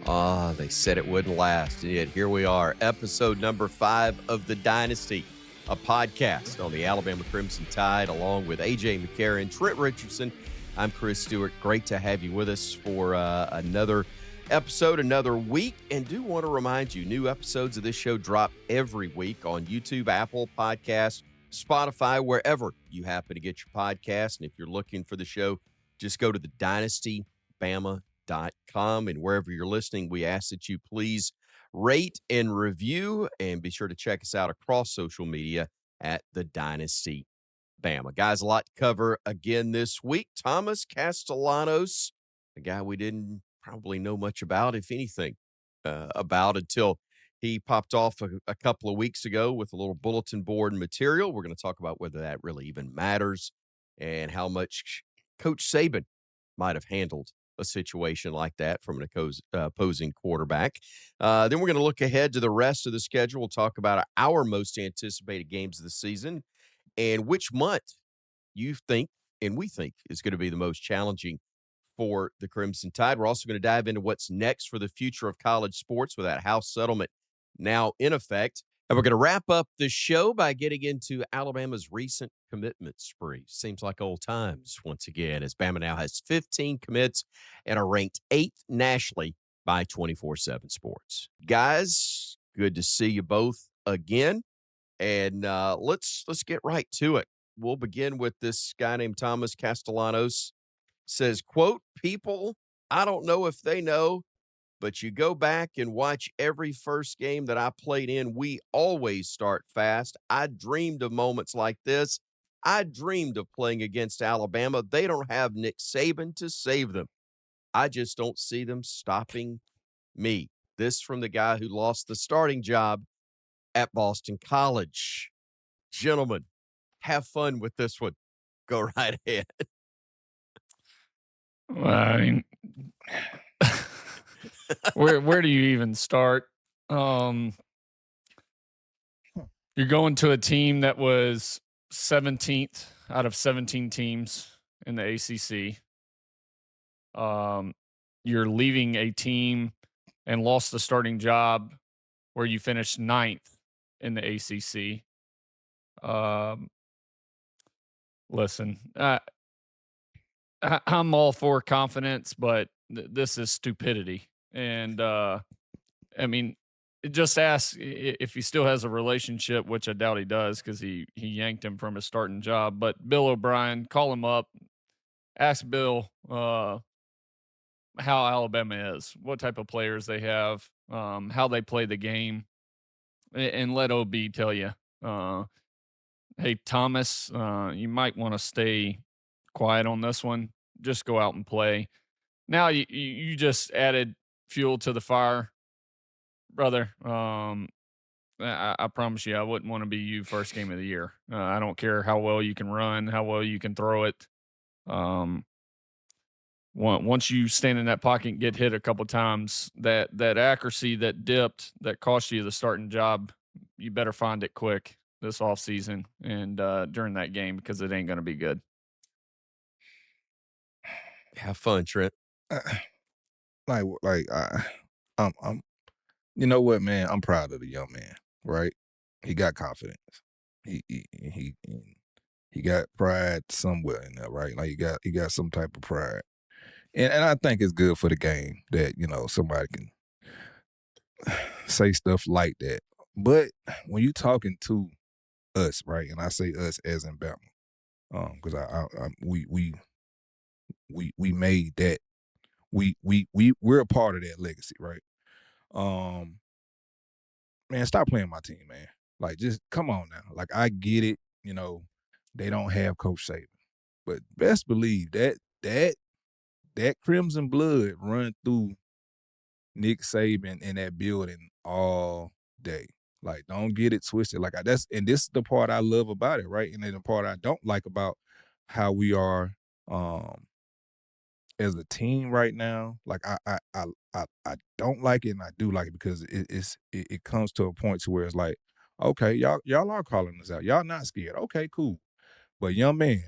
They said it wouldn't last, and yet here we are, episode number 5 of The Dynasty, a podcast on the Alabama Crimson Tide, along with A.J. McCarron, Trent Richardson. I'm Chris Stewart. Great to have you with us for another episode, another week, and do want to remind you, new episodes of this show drop every week on YouTube, Apple Podcasts, Spotify, wherever you happen to get your podcast. And if you're looking for the show, just go to the dynastybama.com, and wherever you're listening, we ask that you please rate and review, and be sure to check us out across social media at the Dynasty Bama. Guys, a lot to cover again this week. Thomas Castellanos, a guy we didn't probably know much about, if anything, about until he popped off a couple of weeks ago with a little bulletin board material. We're going to talk about whether that really even matters and how much Coach Saban might have handled a situation like that from an opposing quarterback. Then we're going to look ahead to the rest of the schedule. We'll talk about our most anticipated games of the season and which month you think and we think is going to be the most challenging for the Crimson Tide. We're also going to dive into what's next for the future of college sports with that House settlement now in effect. And we're going to wrap up the show by getting into Alabama's recent commitment spree. Seems like old times once again, as Bama now has 15 commits and are ranked 8th nationally by 24/7 Sports. Guys, good to see you both again. And let's get right to it. We'll begin with this guy named Thomas Castellanos. Says, quote, "People, I don't know if they know, but you go back and watch every first game that I played in, we always start fast. I dreamed of moments like this. I dreamed of playing against Alabama. They don't have Nick Saban to save them. I just don't see them stopping me." This from the guy who lost the starting job at Boston College. Gentlemen, have fun with this one. Go right ahead. Well, I mean, where do you even start? You're going to a team that was 17th out of 17 teams in the ACC. You're leaving a team and lost the starting job where you finished 9th in the ACC. Listen, I'm all for confidence, but this is stupidity. And I mean, just ask if he still has a relationship, which I doubt he does because he yanked him from his starting job. But Bill O'Brien, call him up, ask Bill how Alabama is, what type of players they have, how they play the game, and let OB tell you, hey, Thomas, you might want to stay quiet on this one. Just go out and play. Now you just added fuel to the fire, brother. I promise you, I wouldn't want to be you first game of the year. I don't care how well you can run, how well you can throw it. Once you stand in that pocket and get hit a couple times, that accuracy that dipped that cost you the starting job, you better find it quick this offseason and during that game because it ain't going to be good. Have fun, Trent. I'm, you know what, man? I'm proud of the young man, right? He got confidence. He got pride somewhere in there, right? Like he got some type of pride, and I think it's good for the game that somebody can say stuff like that. But when you talking to us, right, and I say us as in Bama, because we made that. We're a part of that legacy, right? Man, stop playing my team, man. Like, just come on now. Like, I get it, they don't have Coach Saban, but best believe that crimson blood run through Nick Saban in that building all day. Like, don't get it twisted. Like, this is the part I love about it, right? And then the part I don't like about how we are, as a team right now. Like I don't like it and I do like it because it comes to a point to where it's like, okay, y'all are calling us out. Y'all not scared. Okay, cool. But young man,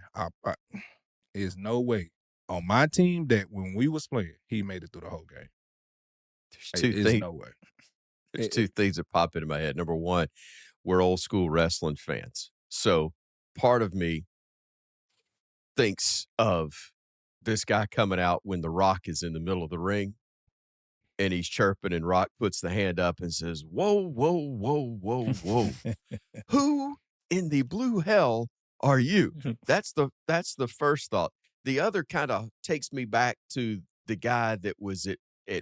there's no way on my team that when we was playing, he made it through the whole game. There's two It's things. no way. There's It, two things that pop into my head. Number one, we're old school wrestling fans, so part of me thinks of this guy coming out when The Rock is in the middle of the ring and he's chirping, and Rock puts the hand up and says, "Whoa, whoa, whoa, whoa, whoa! Who in the blue hell are you?" That's the first thought. The other kind of takes me back to the guy that was at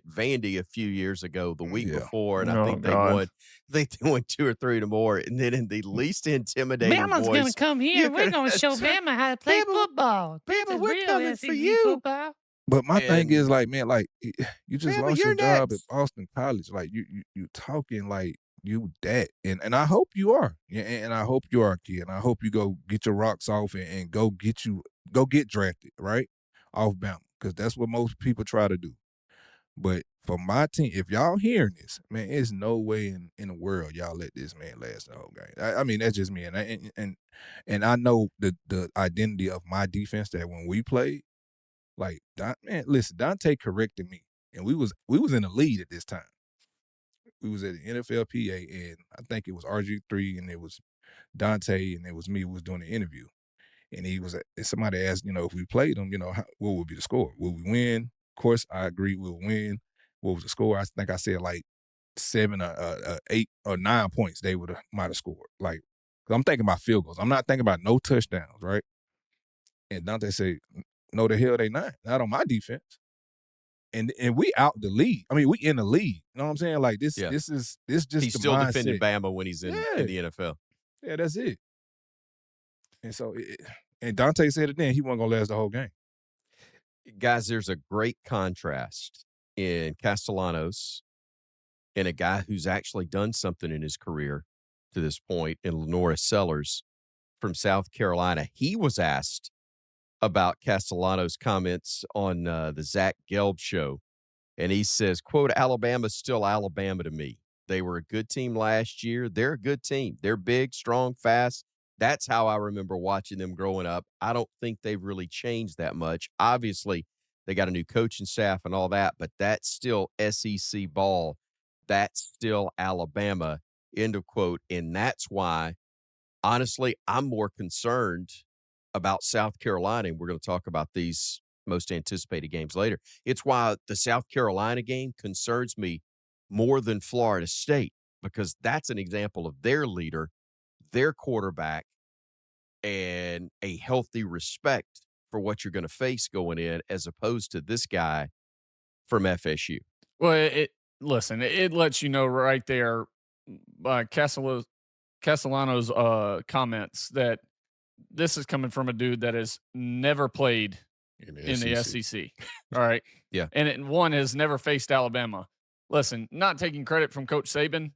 Vandy a few years ago, the week yeah. before, and I Oh think they God. won. They won 2 or 3 to more, and then in the least intimidating Bama's gonna voice, come here you and we're could gonna show Bama how to play Bama, football. This Bama, is we're real coming for SEC you. football. But my thing is And like, man, like you just Bama, lost your you're job at next. Boston College. Like you talking like you that, and I hope you are, yeah, and I hope you are, kid. And I hope you go get your rocks off and go get drafted right off Bama, because that's what most people try to do. But for my team, if y'all hearing this, man, there's no way in the world y'all let this man last the whole game. I mean, that's just me, and I know the identity of my defense, that when we played. Like, man, listen, Dante corrected me, and we was in the lead at this time. We was at the NFLPA, and I think it was RG3, and it was Dante, and it was me who was doing the interview. And and somebody asked, if we played them, what would be the score? Will we win? Of course, I agree we'll win. What was the score? I think I said like 7 or 8 or 9 points they might have scored. Like, 'cause I'm thinking about field goals. I'm not thinking about no touchdowns, right? And Dante said, "No, the hell they not on my defense." And we out the league. I mean, we in the league. You know what I'm saying? Like this Yeah. just He's the still defending mindset. Bama when he's in Yeah. the NFL. Yeah, that's it. And so, and Dante said it then, he wasn't gonna last the whole game. Guys, there's a great contrast in Castellanos and a guy who's actually done something in his career to this point in Lenora Sellers from South Carolina. He was asked about Castellanos' comments on the Zach Gelb show, and he says, quote, "Alabama's still Alabama to me. They were a good team last year. They're a good team. They're big, strong, fast. That's how I remember watching them growing up. I don't think they've really changed that much. Obviously, they got a new coaching staff and all that, but that's still SEC ball. That's still Alabama," end of quote. And that's why, honestly, I'm more concerned about South Carolina, and we're going to talk about these most anticipated games later. It's why the South Carolina game concerns me more than Florida State, because that's an example of their leader, their quarterback, and a healthy respect for what you're going to face going in, as opposed to this guy from FSU. Well, listen, it lets you know right there by Castellanos' comments that this is coming from a dude that has never played in the SEC. All right. Yeah. And one has never faced Alabama. Listen, not taking credit from Coach Saban.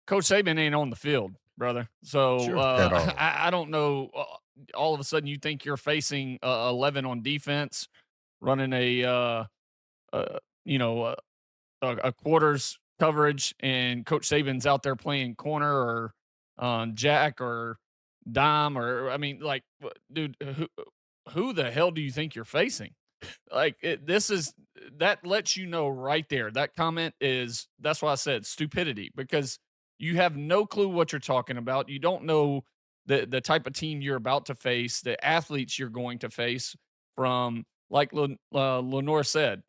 Coach Saban ain't on the field, brother. So Sure. At all. I don't know. All of a sudden, you think you're facing 11 on defense, running a quarters coverage, and Coach Saban's out there playing corner or jack or dime, or I mean, like, dude, who the hell do you think you're facing? Like, that lets you know right there. That comment that's why I said stupidity, because you have no clue what you're talking about. You don't know the type of team you're about to face, the athletes you're going to face, from, like Lenore said,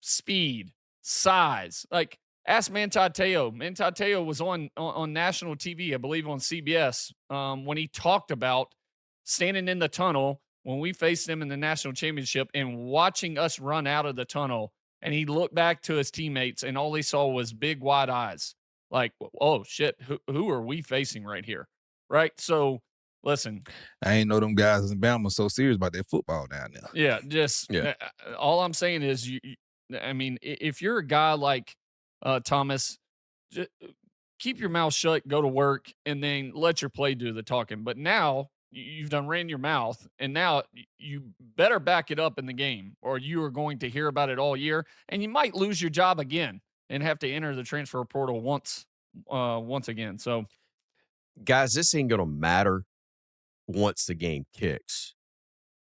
speed, size. Like, ask Manti Te'o. Manti Te'o was on national TV, I believe on CBS, when he talked about standing in the tunnel when we faced them in the national championship and watching us run out of the tunnel. And he looked back to his teammates, and all he saw was big wide eyes. Like, oh shit, who are we facing right here? Right. So listen, I ain't know them guys in Bama so serious about their football down there. yeah, just Yeah. All I'm saying is, I mean, if you're a guy like Thomas, just keep your mouth shut, go to work, and then let your play do the talking. But now you've done ran your mouth, and now you better back it up in the game, or you are going to hear about it all year, and you might lose your job again and have to enter the transfer portal once again. So, Guys, this ain't going to matter once the game kicks.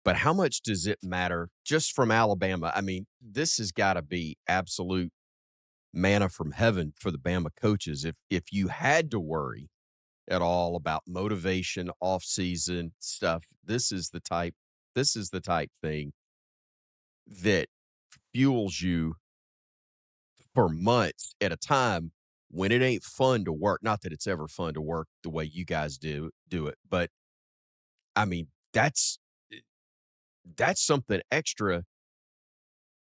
But how much does it matter just from Alabama? I mean, this has got to be absolute manna from heaven for the Bama coaches. If you had to worry at all about motivation, off-season stuff, this is the type thing that fuels you for months at a time when it ain't fun to work. Not that it's ever fun to work the way you guys do it, but I mean, that's something extra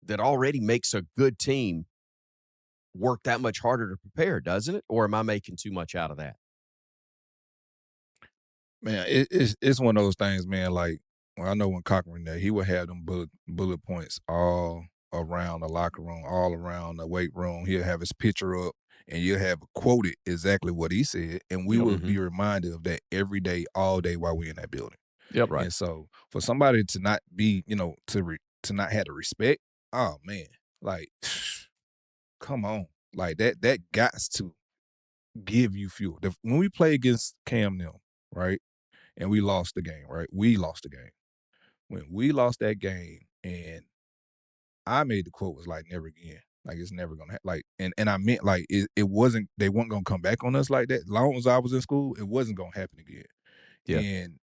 that already makes a good team work that much harder to prepare, doesn't it? Or am I making too much out of that? Man, it's one of those things, man. Like, well, I know when Cochran there, he would have them bullet points all around the locker room, all around the weight room. He'll have his picture up, and you'll have quoted exactly what he said, and we Yep. will Mhm. be reminded of that every day, all day while we're in that building. Yep. Right. And so, for somebody to not be, to not have the respect, oh man, like, come on, like that got to give you fuel. When we play against Cam Newton, right? And we lost the game, right? We lost the game. When we lost that game, and I made the quote was like, never again. Like, it's never gonna happen. Like, and I meant, like, it wasn't, they weren't gonna come back on us like that. As long as I was in school, it wasn't gonna happen again. Yeah. And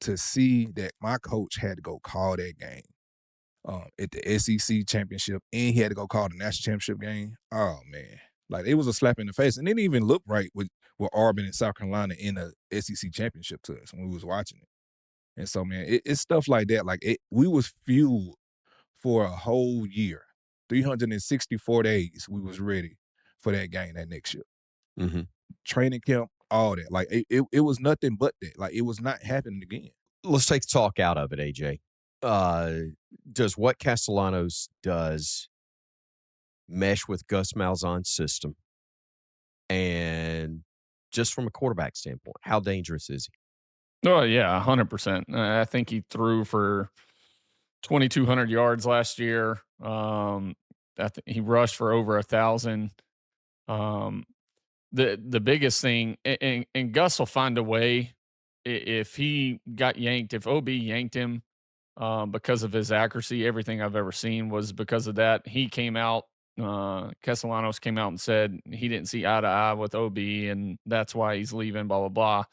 to see that my coach had to go call that game at the SEC championship, and he had to go call the national championship game. Oh man, like, it was a slap in the face, and it didn't even look right with Auburn and South Carolina in the SEC championship to us when we was watching it. And so, man, it's stuff like that. Like, we was fueled for a whole year, 364 days. We was ready for that game that next year. Mhm. Training camp, all that. Like, it was nothing but that. Like, it was not happening again. Let's take the talk out of it, AJ. Does what Castellanos does mesh with Gus Malzahn's system? And just from a quarterback standpoint, how dangerous is he? Oh yeah, 100%. I think he threw for 2,200 yards last year. He rushed for over 1,000. Um, the biggest thing, and Gus will find a way if he got yanked, if OB yanked him because of his accuracy. Everything I've ever seen was because of that. He came out. Castellanos came out and said he didn't see eye to eye with OB, and that's why he's leaving. Blah blah blah.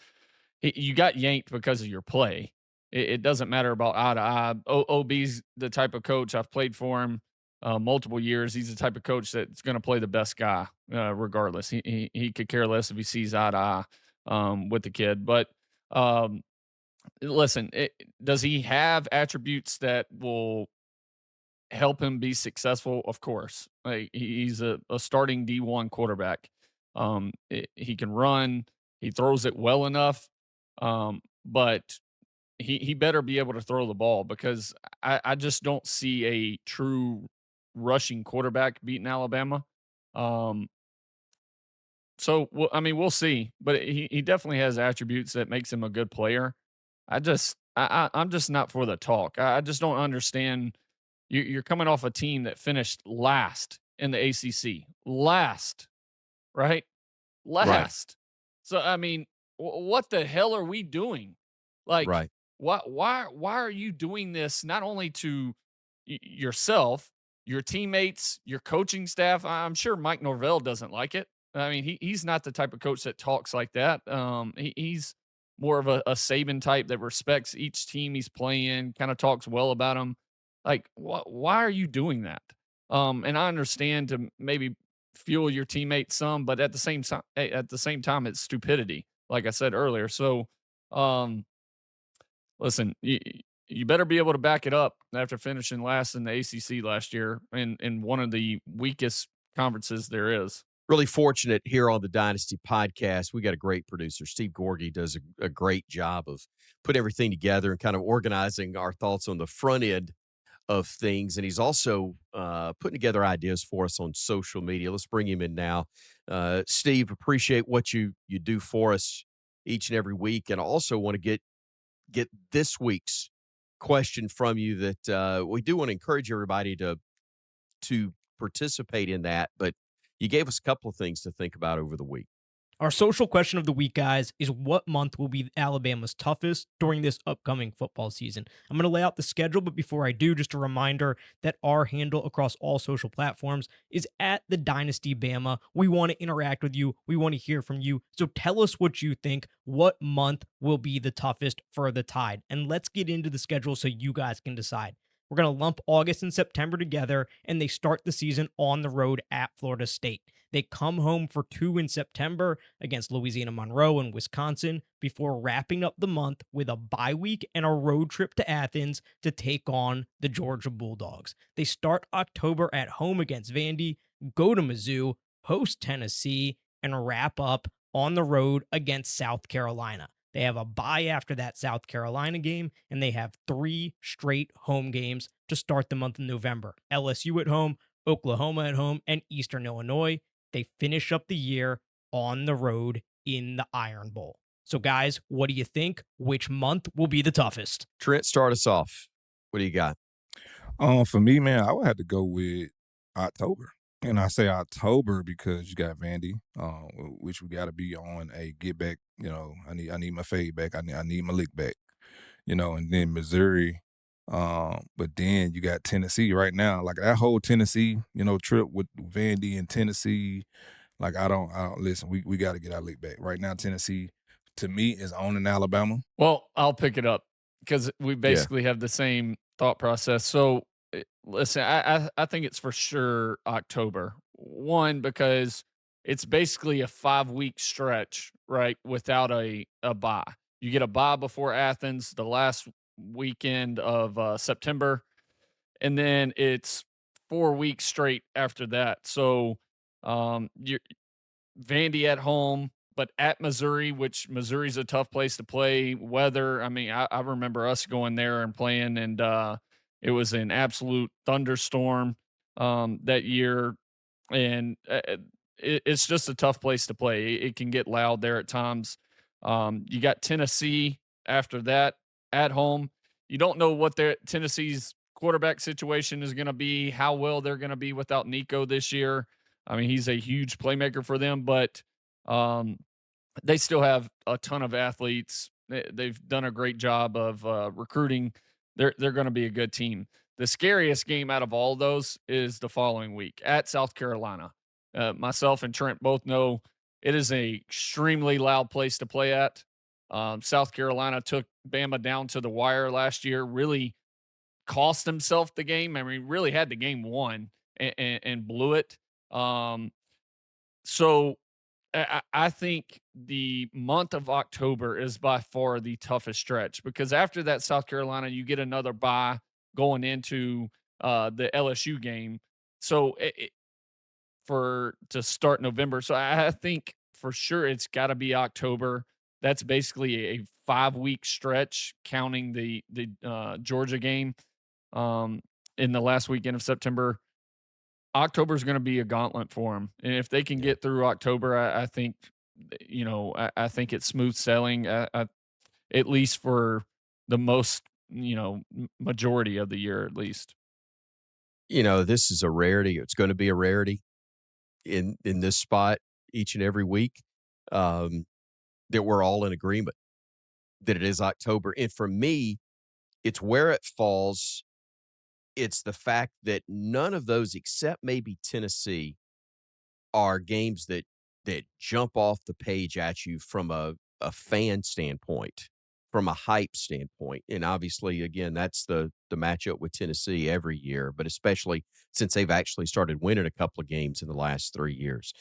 You got yanked because of your play. It doesn't matter about eye to eye. OB's the type of coach. I've played for him multiple years. He's the type of coach that's going to play the best guy, regardless. He could care less if he sees eye to eye with the kid. But um, listen, does he have attributes that will help him be successful? Of course. Like, he's a starting D1 quarterback. He can run. He throws it well enough. But he better be able to throw the ball, because I just don't see a true rushing quarterback beating Alabama. Um, so I mean, we'll see, but he definitely has attributes that makes him a good player. I'm just not for the talk. I just don't understand. You're coming off a team that finished last in the ACC, last, right? Right. Last. So I mean, what the hell are we doing? Like, Right. why are you doing this not only to yourself, your teammates, your coaching staff? I'm sure Mike Norvell doesn't like it. I mean, he's not the type of coach that talks like that. He's more of a Saban type that respects each team he's playing, kind of talks well about them. Like, why are you doing that? And I understand to maybe fuel your teammates some, but at the same time, it's stupidity, like I said earlier. So, um, listen, you better be able to back it up after finishing last in the ACC last year in one of the weakest conferences there is. Really fortunate here on the Dynasty podcast. We got a great producer. Steve Gorgie does a great job of putting everything together and kind of organizing our thoughts on the front end of things. And he's also putting together ideas for us on social media. Let's bring him in now. Steve, appreciate what you do for us each and every week. And I also want to get this week's question from you that we do want to encourage everybody to participate in that. But you gave us a couple of things to think about over the week. Our social question of the week, guys, is what month will be Alabama's toughest during this upcoming football season? I'm going to lay out the schedule, but before I do, just a reminder that our handle across all social platforms is at the Dynasty Bama. We want to interact with you. We want to hear from you. So tell us what you think. What month will be the toughest for the Tide? And let's get into the schedule so you guys can decide. We're going to lump August and September together, and they start the season on the road at Florida State. They come home for 2 in September against Louisiana Monroe and Wisconsin before wrapping up the month with a bye week and a road trip to Athens to take on the Georgia Bulldogs. They start October at home against Vandy, go to Mizzou, host Tennessee, and wrap up on the road against South Carolina. They have a bye after that South Carolina game, and they have 3 straight home games to start the month of November. LSU at home, Oklahoma at home, and Eastern Illinois. They finish up the year on the road in the Iron Bowl. So, guys, what do you think? Which month will be the toughest? Trent, start us off. What do you got? For me, man, I would have to go with October. And I say October because you got Vandy, which we got to be on a get back. I need my fade back. I need my lick back. And then Missouri. But then you got Tennessee right now. Like that whole Tennessee, trip with Vandy and Tennessee. Like I don't listen. We got to get our lick back right now. Tennessee, to me, is owning Alabama. Well, I'll pick it up because we basically have the same thought process. So listen, I think it's for sure October. One, because it's basically a 5-week stretch, right? Without a bye. You get a bye before Athens, the last weekend of September, and then it's 4 weeks straight after that. So you're Vandy at home, but at Missouri, which Missouri's a tough place to play. Weather, I mean, I remember us going there and playing, and it was an absolute thunderstorm that year, and it's just a tough place to play. It can get loud there at times. You got Tennessee after that at home. You don't know what Tennessee's quarterback situation is going to be, how well they're going to be without Nico this year. I mean, he's a huge playmaker for them, but they still have a ton of athletes. They've done a great job of recruiting. They're going to be a good team. The scariest game out of all those is the following week at South Carolina. Myself and Trent both know it is an extremely loud place to play at. South Carolina took Bama down to the wire last year, really cost himself the game. I mean, really had the game won and blew it. So I think the month of October is by far the toughest stretch because after that South Carolina, you get another bye going into the LSU game. So to start November. So I think for sure it's got to be October. That's basically a 5-week stretch, counting the Georgia game in the last weekend of September. October is going to be a gauntlet for them, and if they can get through October, I think I think it's smooth sailing. At least for the most majority of the year, at least. This is a rarity. It's going to be a rarity in this spot each and every week. That we're all in agreement that it is October. And for me, it's where it falls. It's the fact that none of those, except maybe Tennessee, are games that jump off the page at you from a fan standpoint, from a hype standpoint. And obviously, again, that's the matchup with Tennessee every year, but especially since they've actually started winning a couple of games in the last 3 years.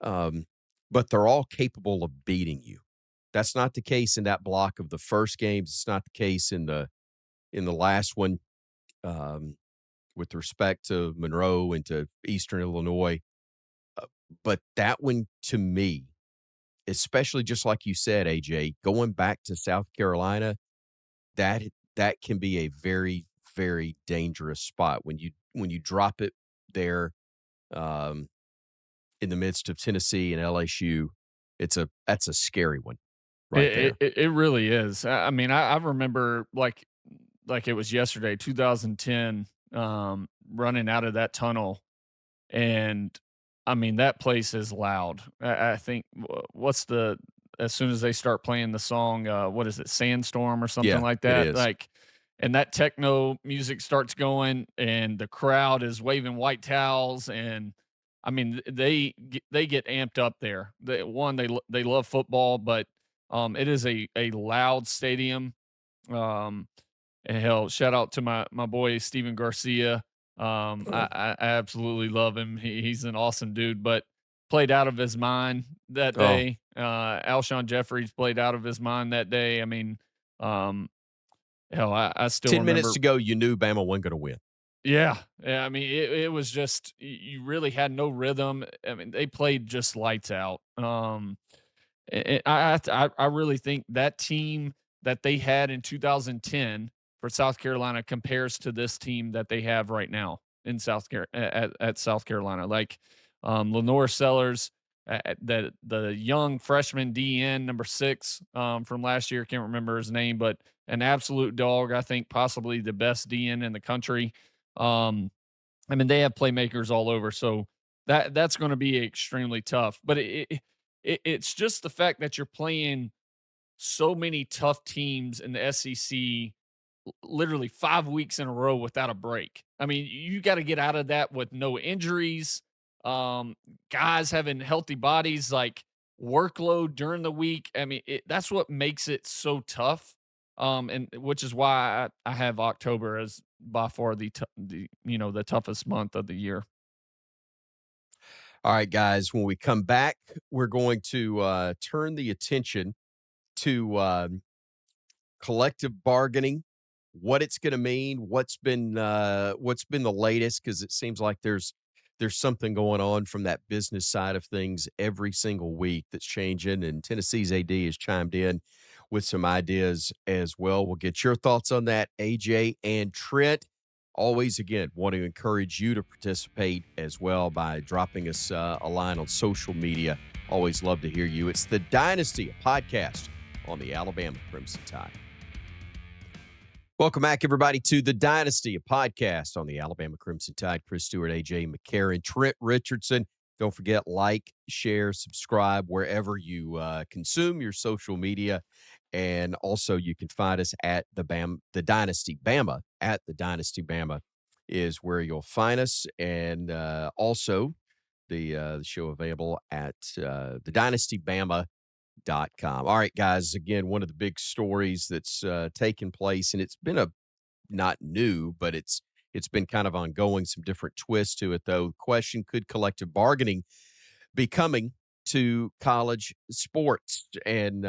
But they're all capable of beating you. That's not the case in that block of the first games. It's not the case in the last one with respect to Monroe and to Eastern Illinois. But that one, to me, especially just like you said, AJ, going back to South Carolina, that can be a very, very dangerous spot when you drop it there in the midst of Tennessee and LSU. That's a scary one. Right there. It really is. I mean, I remember like it was yesterday, 2010, running out of that tunnel, and I mean, that place is loud. I think as soon as they start playing the song, what is it, Sandstorm or something Yeah, like it that? is. Like, and that techno music starts going, and the crowd is waving white towels, and I mean, they get amped up there. They love football, but it is a loud stadium. Um, and hell, shout out to my boy Steven Garcia. I absolutely love him. He's an awesome dude, but played out of his mind that Oh, day. Alshon Jeffries played out of his mind that day. I mean, um, hell, I still 10 minutes remember. to go, you knew Bama wasn't going to win. Yeah, yeah. I mean, it was just you really had no rhythm. I mean, they played just lights out. I really think that team that they had in 2010 for South Carolina compares to this team that they have right now in at South Carolina. Like Lenore Sellers, the young freshman DN number 6 from last year, can't remember his name, but an absolute dog. I think possibly the best DN in the country. Um, I mean, they have playmakers all over, so that's going to be extremely tough. But it's just the fact that you're playing so many tough teams in the SEC literally 5 weeks in a row without a break. I mean, you got to get out of that with no injuries, guys having healthy bodies, like workload during the week. I mean, that's what makes it so tough. And which is why I have October as by far the toughest month of the year. All right, guys, when we come back, we're going to turn the attention to collective bargaining, what it's going to mean, what's been the latest, because it seems like there's something going on from that business side of things every single week that's changing, and Tennessee's AD has chimed in with some ideas as well. We'll get your thoughts on that, AJ and Trent. Always, again, want to encourage you to participate as well by dropping us a line on social media. Always love to hear you. It's the Dynasty, a podcast on the Alabama Crimson Tide. Welcome back, everybody, to the Dynasty, a podcast on the Alabama Crimson Tide. Chris Stewart, AJ McCarron, Trent Richardson. Don't forget, like, share, subscribe wherever you consume your social media. And also, you can find us at the Dynasty Bama. At the Dynasty Bama is where you'll find us. And also, the show available at thedynastybama.com. All right, guys, again, one of the big stories that's taken place, and it's been not new, but it's been kind of ongoing, some different twists to it, though. Question: could collective bargaining be coming to college sports? And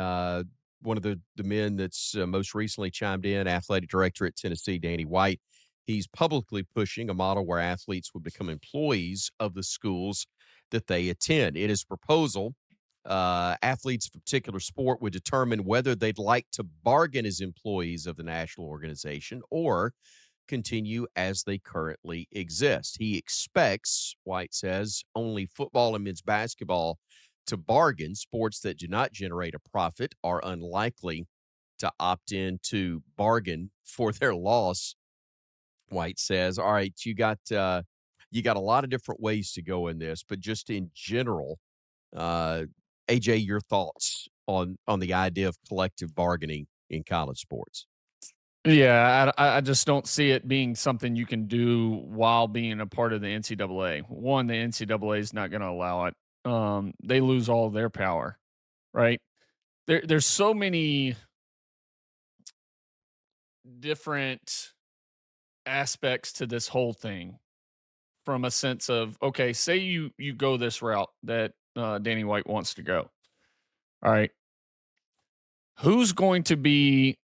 one of the men that's most recently chimed in, athletic director at Tennessee, Danny White, he's publicly pushing a model where athletes would become employees of the schools that they attend. In his proposal, athletes of a particular sport would determine whether they'd like to bargain as employees of the national organization or continue as they currently exist. He expects, White says, only football and men's basketball to bargain. Sports that do not generate a profit are unlikely to opt in to bargain for their loss. White says, all right, you got a lot of different ways to go in this, but just in general, AJ, your thoughts on the idea of collective bargaining in college sports? Yeah, I just don't see it being something you can do while being a part of the NCAA. One, the NCAA is not going to allow it. They lose all their power, right? There's so many different aspects to this whole thing, from a sense of, okay, say you go this route that Danny White wants to go. All right, who's going to be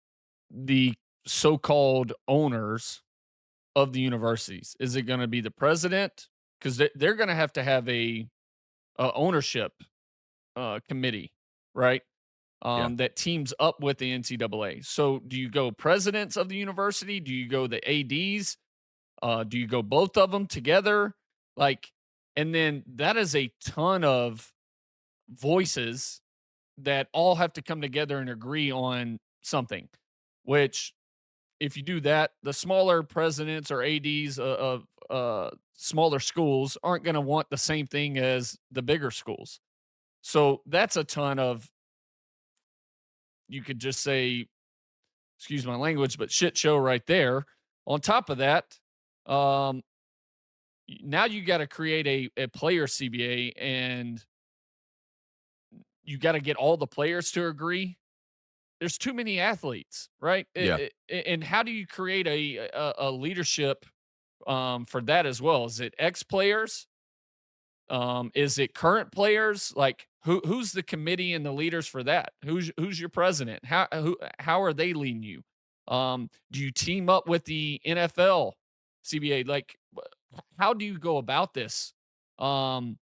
the so-called owners of the universities? Is it going to be the president? Because they're going to have a ownership committee, right? Yeah. That teams up with the NCAA. So do you go presidents of the university? Do you go the ADs? Do you go both of them together? Like, and then that is a ton of voices that all have to come together and agree on something, which if you do that, the smaller presidents or ads of smaller schools aren't going to want the same thing as the bigger schools. So that's a ton of, you could just say, excuse my language, but shit show right there. On top of that, um, now you got to create a player CBA, and you got to get all the players to agree. There's too many athletes, right? Yeah. And how do you create a leadership for that as well? Is it ex players? Is it current players? Like who's the committee and the leaders for that? Who's your president? How are they leading you? Do you team up with the NFL CBA? Like how do you go about this? I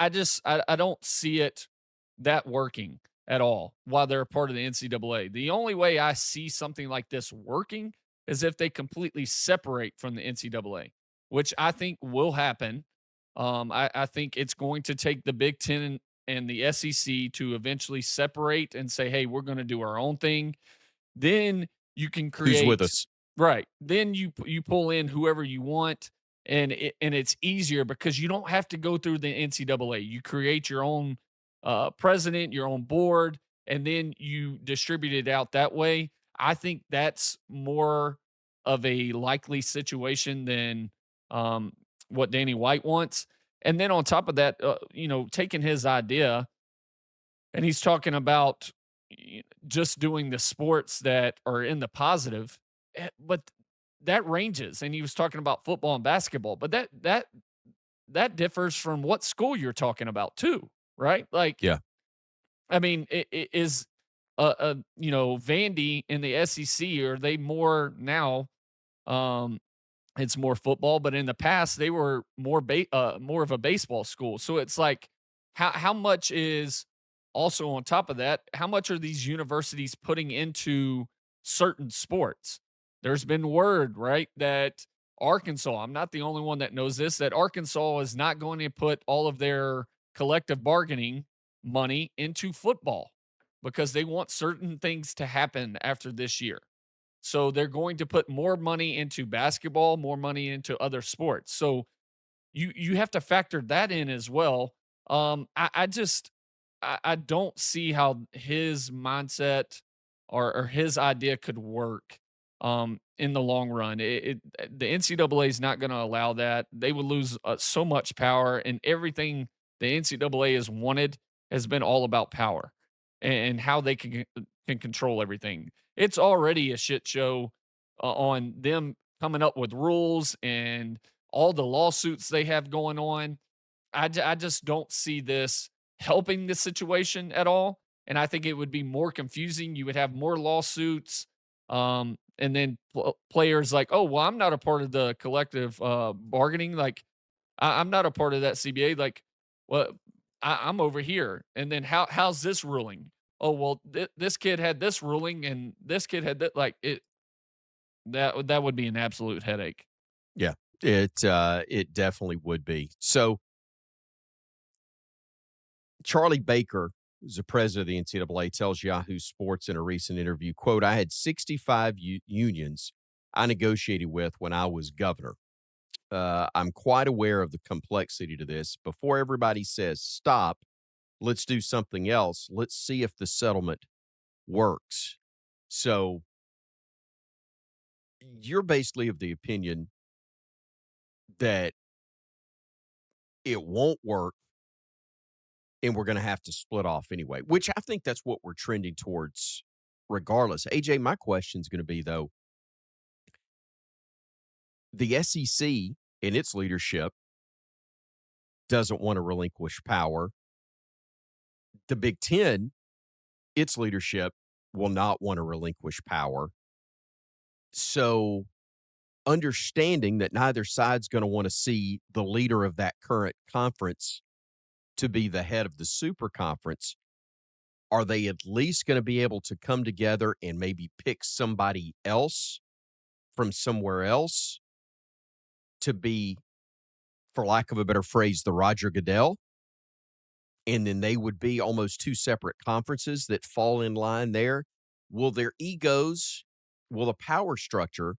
don't see it that working at all while they're a part of the NCAA. The only way I see something like this working is if they completely separate from the NCAA, which I think will happen. I think it's going to take the Big Ten and the SEC to eventually separate and say, hey, we're going to do our own thing. Then you can Who's with create, us? right. Then you pull in whoever you want, and it's easier because you don't have to go through the NCAA. You create your own president, your own board, and then you distribute it out that way. I think that's more of a likely situation than what Danny White wants. And then on top of that, taking his idea, and he's talking about just doing the sports that are in the positive, but that ranges. And he was talking about football and basketball, but that differs from what school you're talking about too, right? Like, Yeah. I mean, it is Vandy in the SEC, are they more now? It's more football, but in the past they were more of a baseball school. So it's like, how much is also on top of that? How much are these universities putting into certain sports? There's been word, right, that Arkansas, I'm not the only one that knows this, that Arkansas is not going to put all of their collective bargaining money into football because they want certain things to happen after this year. So they're going to put more money into basketball, more money into other sports. So you have to factor that in as well. I don't see how his mindset or his idea could work in the long run. The NCAA is not going to allow that. They would lose so much power, and everything the NCAA has wanted has been all about power and how they can control everything. It's already a shit show on them coming up with rules and all the lawsuits they have going on. I just don't see this helping the situation at all. And I think it would be more confusing. You would have more lawsuits. And then players like, oh, well, I'm not a part of the collective bargaining. Like, I'm not a part of that CBA. Like, well, I'm over here. And then how's this ruling? Oh, well, this kid had this ruling and this kid had that. Like that would be an absolute headache. Yeah, it definitely would be. So Charlie Baker, who's the president of the NCAA, tells Yahoo Sports in a recent interview, quote, I had 65 unions I negotiated with when I was governor. I'm quite aware of the complexity to this. Before everybody says stop, let's do something else. Let's see if the settlement works. So you're basically of the opinion that it won't work and we're going to have to split off anyway, which I think that's what we're trending towards regardless. AJ, my question is going to be, though, the SEC in its leadership doesn't want to relinquish power. The Big Ten, its leadership, will not want to relinquish power. So understanding that neither side's going to want to see the leader of that current conference to be the head of the super conference, are they at least going to be able to come together and maybe pick somebody else from somewhere else to be, for lack of a better phrase, the Roger Goodell? And then they would be almost two separate conferences that fall in line there. Will their egos will the power structure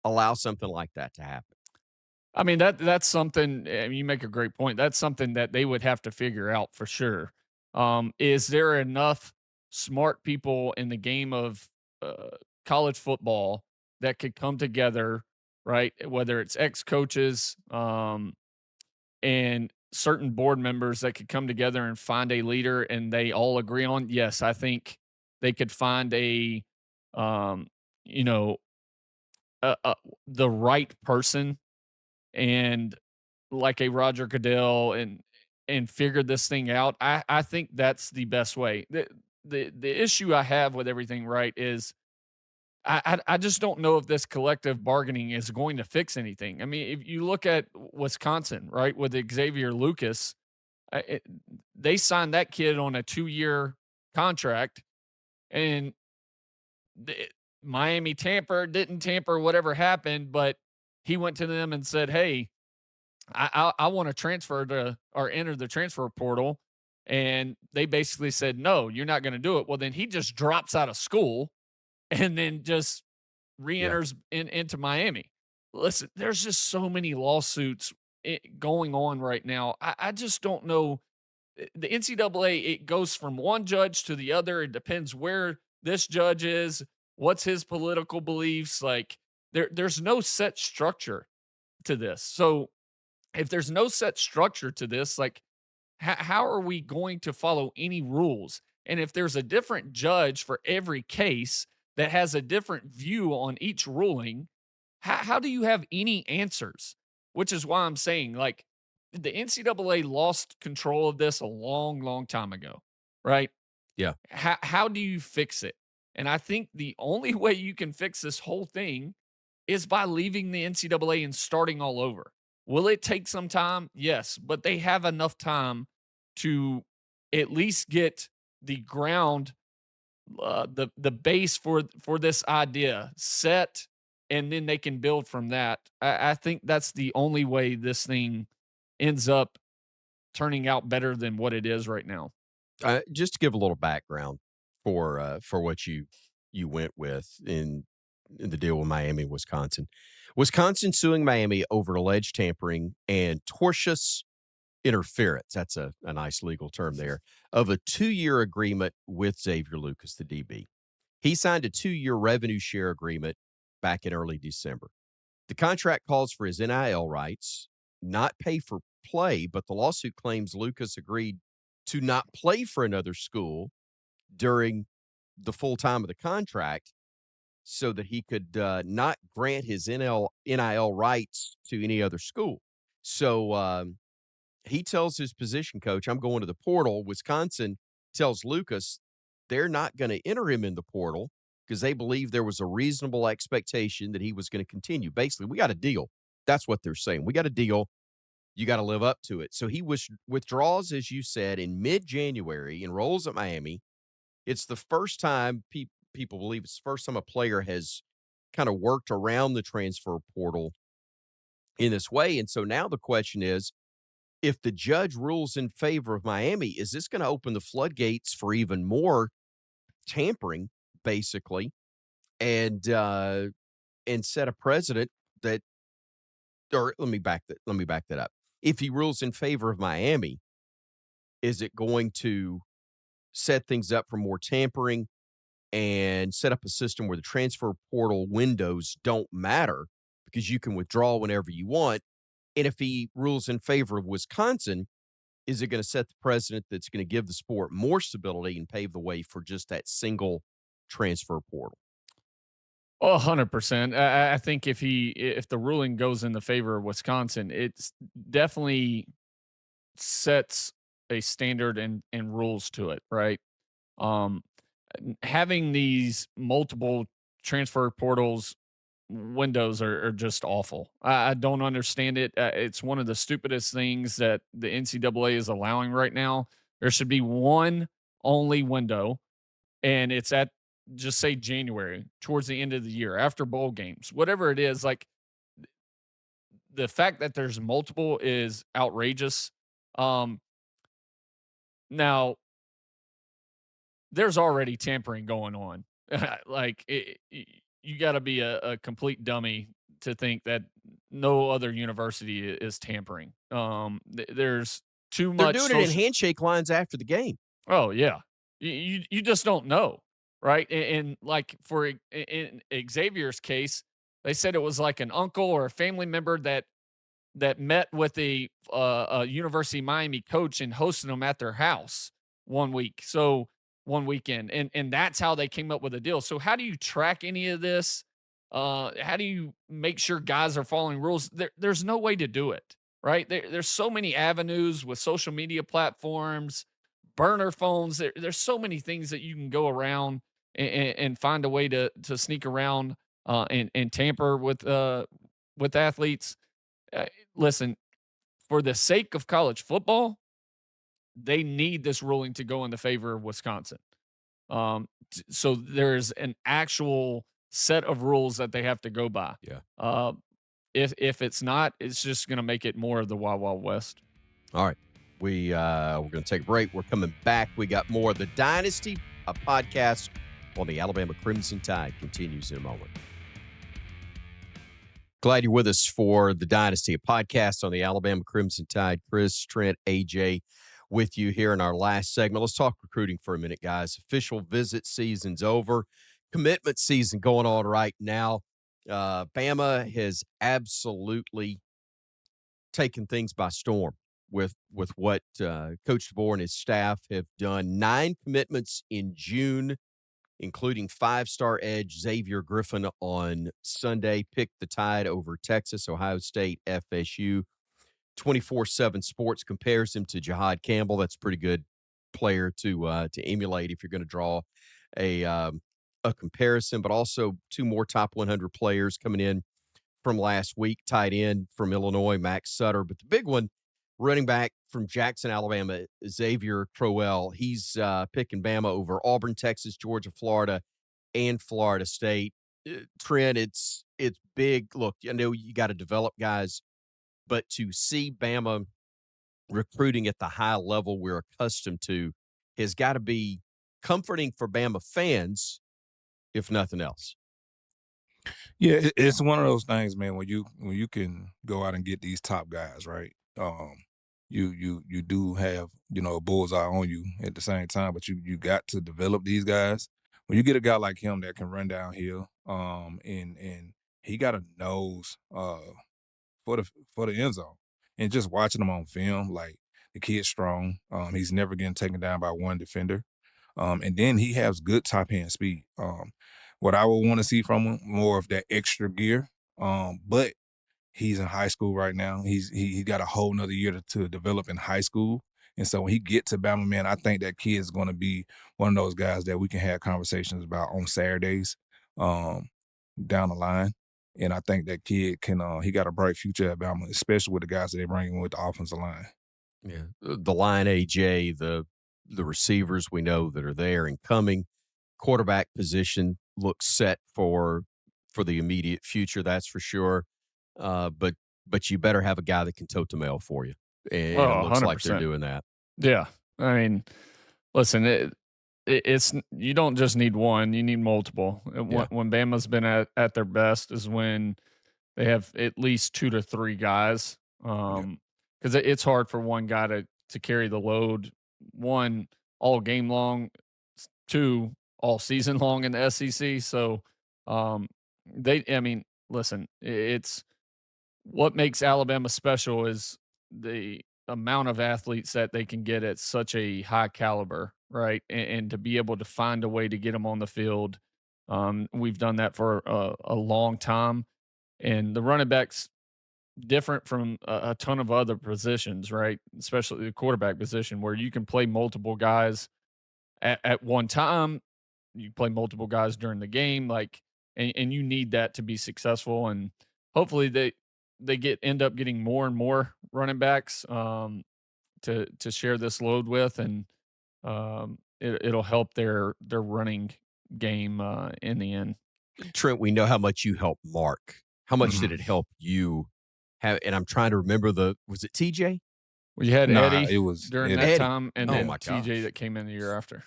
allow something like that to happen? I mean, that's something. I mean, you make a great point. That's something that they would have to figure out for sure. Is there enough smart people in the game of college football that could come together, right? Whether it's ex coaches and certain board members that could come together and find a leader, and they all agree on. Yes, I think they could find um, you know, the right person and like a Roger Goodell and figured this thing out. I think that's the best way. The issue I have with everything, right, is I just don't know if this collective bargaining is going to fix anything. I mean, if you look at Wisconsin, right, with Xavier Lucas, they signed that kid on a 2-year contract, and the, Miami tampered, didn't tamper, whatever happened, but he went to them and said, "Hey, I want to transfer to or enter the transfer portal." And they basically said, "No, you're not going to do it." Well, then he just drops out of school and then just Yeah. re-enters into Miami. Listen, there's just so many lawsuits going on right now. I just don't know. The NCAA, it goes from one judge to the other. It depends where this judge is, what's his political beliefs. Like there's no set structure to this. So if there's no set structure to this, like how are we going to follow any rules? And if there's a different judge for every case that has a different view on each ruling, how do you have any answers? Which is why I'm saying, like, the NCAA lost control of this a long, long time ago, right? Yeah. How do you fix it? And I think the only way you can fix this whole thing is by leaving the NCAA and starting all over. Will it take some time? Yes, but they have enough time to at least get the ground, the base for this idea set, and then they can build from that. I think that's the only way this thing ends up turning out better than what it is right now. Just to give a little background for what you went with in the deal with Miami, Wisconsin. Wisconsin suing Miami over alleged tampering and tortious interference. That's a nice legal term there of a 2-year agreement with Xavier Lucas, the DB. He signed a 2-year revenue share agreement back in early December. The contract calls for his NIL rights, not pay for play, but the lawsuit claims Lucas agreed to not play for another school during the full time of the contract so that he could not grant his NIL rights to any other school. So he tells his position coach, I'm going to the portal. Wisconsin tells Lucas they're not going to enter him in the portal because they believe there was a reasonable expectation that he was going to continue. Basically, we got a deal. That's what they're saying. We got a deal. You got to live up to it. So he withdraws, as you said, in mid-January, enrolls at Miami. It's the first time people believe it's the first time a player has kind of worked around the transfer portal in this way. And so now the question is, if the judge rules in favor of Miami, is this going to open the floodgates for even more tampering, basically, and set a precedent that, or let me back that up. If he rules in favor of Miami, is it going to set things up for more tampering and set up a system where the transfer portal windows don't matter because you can withdraw whenever you want? And if he rules in favor of Wisconsin, is it going to set the precedent that's going to give the sport more stability and pave the way for just that single transfer portal? Oh, 100%. I think if the ruling goes in the favor of Wisconsin, it's definitely sets a standard and rules to it, right? Um, Having these multiple transfer portals windows are just awful. I don't understand it. It's one of the stupidest things that the NCAA is allowing right now. There should be one only window, and it's at just say January towards the end of the year after bowl games, whatever it is. Like the fact that there's multiple is outrageous. Um, Now there's already tampering going on. Like you got to be a complete dummy to think that no other university is tampering. There's too They're much doing it in social. handshake lines after the game. Oh yeah, you just don't know, right? And like for in Xavier's case, they said it was like an uncle or a family member that met with a University of Miami coach and hosted them at their house one week. So one weekend, and that's how they came up with a deal. So how do you track any of this? How do you make sure guys are following rules? There's no way to do it, right? There's so many avenues with social media platforms, burner phones. There's so many things that you can go around and find a way to sneak around and tamper with athletes. Uh, Listen, for the sake of college football, they need this ruling to go in the favor of Wisconsin. So there's an actual set of rules that they have to go by. Yeah. If it's not, it's just going to make it more of the Wild Wild West. All right. We're going to take a break. We're coming back. We got more of the Dynasty, a podcast on the Alabama Crimson Tide. Continues in a moment. Glad you're with us for the Dynasty, a podcast on the Alabama Crimson Tide. Chris, Trent, AJ with you here in our last segment. Let's talk recruiting for a minute, guys. Official visit season's over. Commitment season going on right now. Bama has absolutely taken things by storm with what Coach DeBoer and his staff have done. 9 commitments in June, including 5-star edge Xavier Griffin on Sunday. Picked the Tide over Texas, Ohio State, FSU. 24/7 Sports compares him to Jihad Campbell. That's a pretty good player to emulate if you're going to draw a comparison. But also 2 more top 100 players coming in from last week. Tight end from Illinois, Max Sutter. But the big one, running back from Jackson, Alabama, Xavier Crowell. He's picking Bama over Auburn, Texas, Georgia, Florida, and Florida State. Trent, it's big. Look, I know you got to develop guys, but to see Bama recruiting at the high level we're accustomed to has got to be comforting for Bama fans, if nothing else. Yeah, it's one of those things, man. When you can go out and get these top guys, right? You do have a bullseye on you at the same time, but you got to develop these guys. When you get a guy like him that can run downhill, and he got a nose for the end zone, and just watching him on film, like the kid's strong. He's never getting taken down by one defender, and then he has good top hand speed. What I would want to see from him, more of that extra gear. But he's in high school right now. He got a whole nother year to develop in high school. And so when he gets to Bama, man, I think that kid is going to be one of those guys that we can have conversations about on Saturdays down the line. And I think that kid he got a bright future at Bama, especially with the guys that they bring in with the offensive line. Yeah. The line, AJ, the receivers we know that are there and coming. Quarterback position looks set for the immediate future, that's for sure. But you better have a guy that can tote the mail for you. And it looks like they're 100%. doing that. Yeah. I mean, listen, it's you don't just need one, you need multiple. When Bama's been at their best is when they have at least 2 to 3 guys. Because it's hard for one guy to carry the load, 1, all game long, 2, all season long in the SEC. So listen, it's what makes Alabama special is the amount of athletes that they can get at such a high caliber, right? And to be able to find a way to get them on the field. We've done that for a long time. And the running backs different from a ton of other positions, right? Especially the quarterback position where you can play multiple guys at one time. You play multiple guys during the game, and you need that to be successful. And hopefully they end up getting more and more running backs to share this load with, and it'll help their running game in the end. Trent, we know how much you helped Mark. How much did it help you? And I'm trying to remember was it TJ? Well, you had Nah, Eddie it was during that Eddie. Eddie. time, and Oh then my TJ gosh. that came in the year after.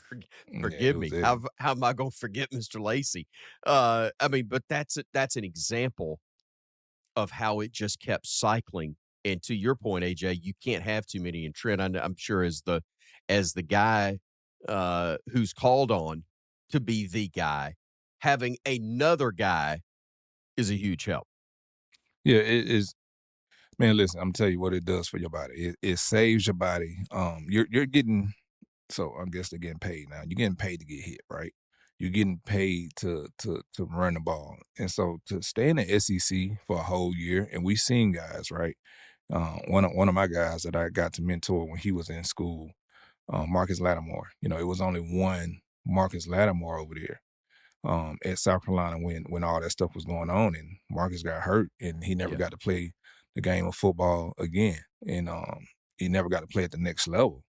Yeah, Forgive it was me. Eddie. How am I going to forget Mr. Lacey? I mean, but that's an example of how it just kept cycling. And to your point, AJ, you can't have too many. And Trent, I'm sure as the guy who's called on to be the guy, having another guy is a huge help. Yeah, it is. Man, listen, I'm telling you what it does for your body. It saves your body. You're getting, so I guess they're getting paid now. You're getting paid to get hit, right? You're getting paid to run the ball, and so to stay in the SEC for a whole year, and we've seen guys, right? One of my guys that I got to mentor when he was in school, Marcus Lattimore. It was only one Marcus Lattimore over there at South Carolina when all that stuff was going on, and Marcus got hurt, and he never Yeah. got to play the game of football again, and he never got to play at the next level.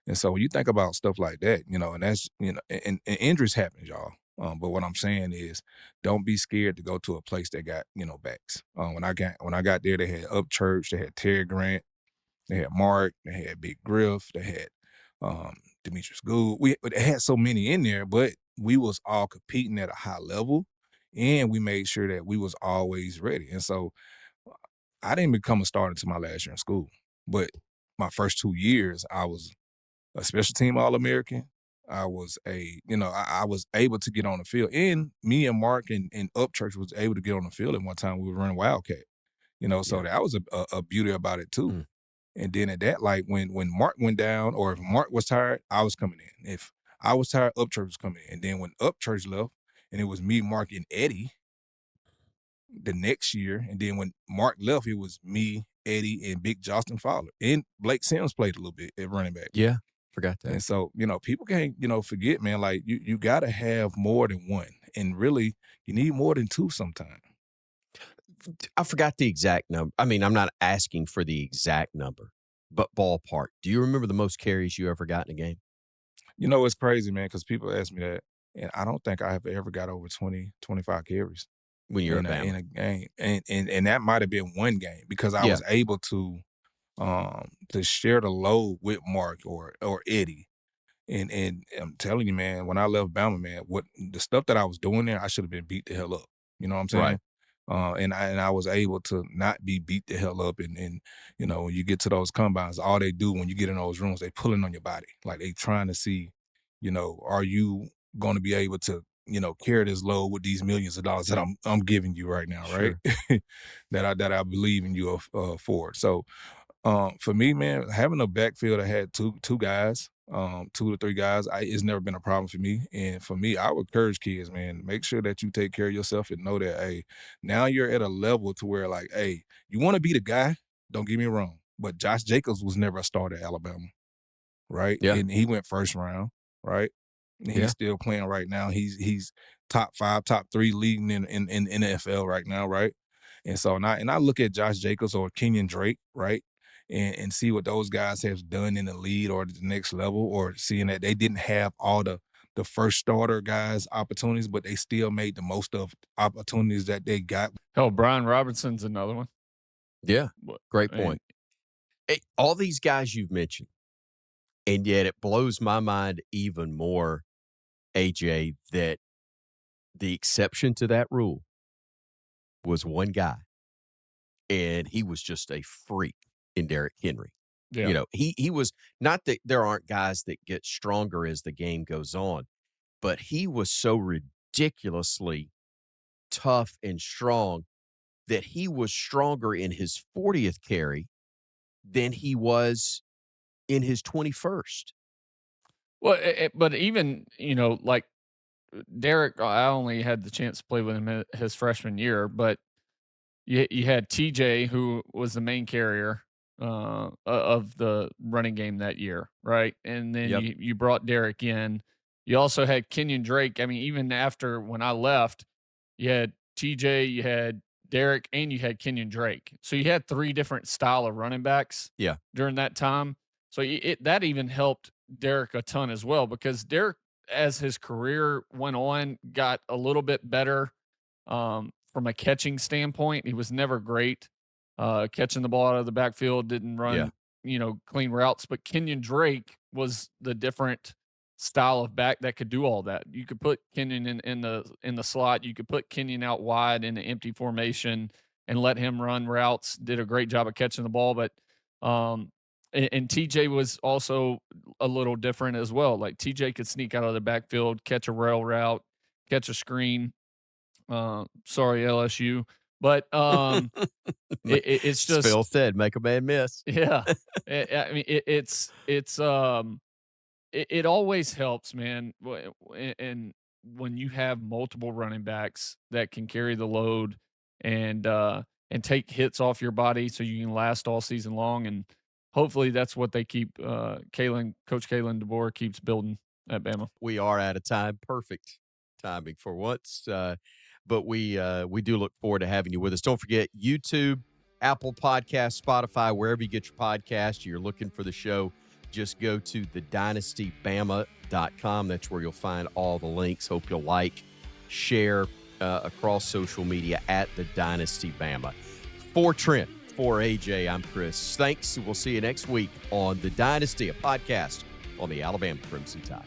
And so when you think about stuff like that, and that's and injuries happen, y'all. But what I'm saying is, don't be scared to go to a place that got backs. When I got there, they had Upchurch, they had Terry Grant, they had Mark, they had Big Griff, they had Demetrius Gould. They had so many in there, but we was all competing at a high level, and we made sure that we was always ready. And so I didn't become a starter until my last year in school, but my first 2 years, I was a special team All-American. I was I was able to get on the field, and me and Mark and Upchurch was able to get on the field at one time. We were running Wildcat, so Yeah. that was a beauty about it too. Mm. And then at that, like when Mark went down, or if Mark was tired, I was coming in. If I was tired, Upchurch was coming in. And then when Upchurch left, and it was me, Mark, and Eddie the next year, and then when Mark left, it was me, Eddie, and Big Justin Fowler. And Blake Sims played a little bit at running back. Yeah. Forgot that. And so, people can't, forget, man, like you gotta have more than one. And really, you need more than two sometimes. I forgot the exact number. I mean, I'm not asking for the exact number, but ballpark. Do you remember the most carries you ever got in a game It's crazy, man, because people ask me that, and I don't think I have ever got over 20, 25 carries when you were in at a Bama? game. And that might have been one game because I Yeah. was able to share the load with Mark or Eddie. And I'm telling you, man, when I left Bama, man, what the stuff that I was doing there, I should have been beat the hell up. You know what I'm saying? Right. And I was able to not be beat the hell up. And when you get to those combines, all they do when you get in those rooms, they pulling on your body. Like they trying to see, are you going to be able to, carry this load with these millions of dollars that I'm giving you right now, right? Sure. that I believe in you for. So for me, man, having a backfield that had two guys, 2 to 3 guys, it's never been a problem for me. And for me, I would encourage kids, man, make sure that you take care of yourself and know that, hey, now you're at a level to where, like, hey, you want to be the guy. Don't get me wrong, but Josh Jacobs was never a starter at Alabama, right? Yeah. And he went first round, right? And Yeah. he's still playing right now. He's top 5, top 3 leading in NFL right now, right? And so I look at Josh Jacobs or Kenyon Drake, right? And see what those guys have done in the lead or the next level, or seeing that they didn't have all the first starter guys opportunities, but they still made the most of opportunities that they got. Hell, Brian Robinson's another one. Yeah. But, Great and point. Hey, all these guys you've mentioned, and yet it blows my mind even more, AJ, that the exception to that rule was one guy, and he was just a freak in Derrick Henry. Yeah. He was not that there aren't guys that get stronger as the game goes on, but he was so ridiculously tough and strong that he was stronger in his 40th carry than he was in his 21st. Well, but even, like Derek, I only had the chance to play with him his freshman year, but you had TJ, who was the main carrier of the running game that year, right? And then Yep. you brought Derek in. You also had Kenyon Drake. I mean, even after when I left, you had TJ, you had Derek, and you had Kenyon Drake. So you had 3 different style of running backs Yeah. during that time. So that even helped Derek a ton as well, because Derek, as his career went on, got a little bit better from a catching standpoint. He was never great catching the ball out of the backfield. Didn't run Yeah. clean routes. But Kenyon Drake was the different style of back that could do all that. You could put Kenyon in the slot. You could put Kenyon out wide in the empty formation and let him run routes. Did a great job of catching the ball. But and TJ was also a little different as well. Like TJ could sneak out of the backfield, catch a rail route, catch a screen. Sorry, LSU. But it's just Phil said, make a man miss. yeah. I mean, it always helps, man. And when you have multiple running backs that can carry the load and take hits off your body, so you can last all season long, and hopefully that's what they keep. Coach Kalen DeBoer keeps building at Bama. We are out of time. Perfect timing for once. But we do look forward to having you with us. Don't forget YouTube, Apple Podcasts, Spotify, wherever you get your podcast. You're looking for the show, just go to thedynastybama.com. That's where you'll find all the links. Hope you'll like, share across social media at The Dynasty Bama. For Trent, for AJ, I'm Chris. Thanks. We'll see you next week on The Dynasty, a podcast on the Alabama Crimson Tide.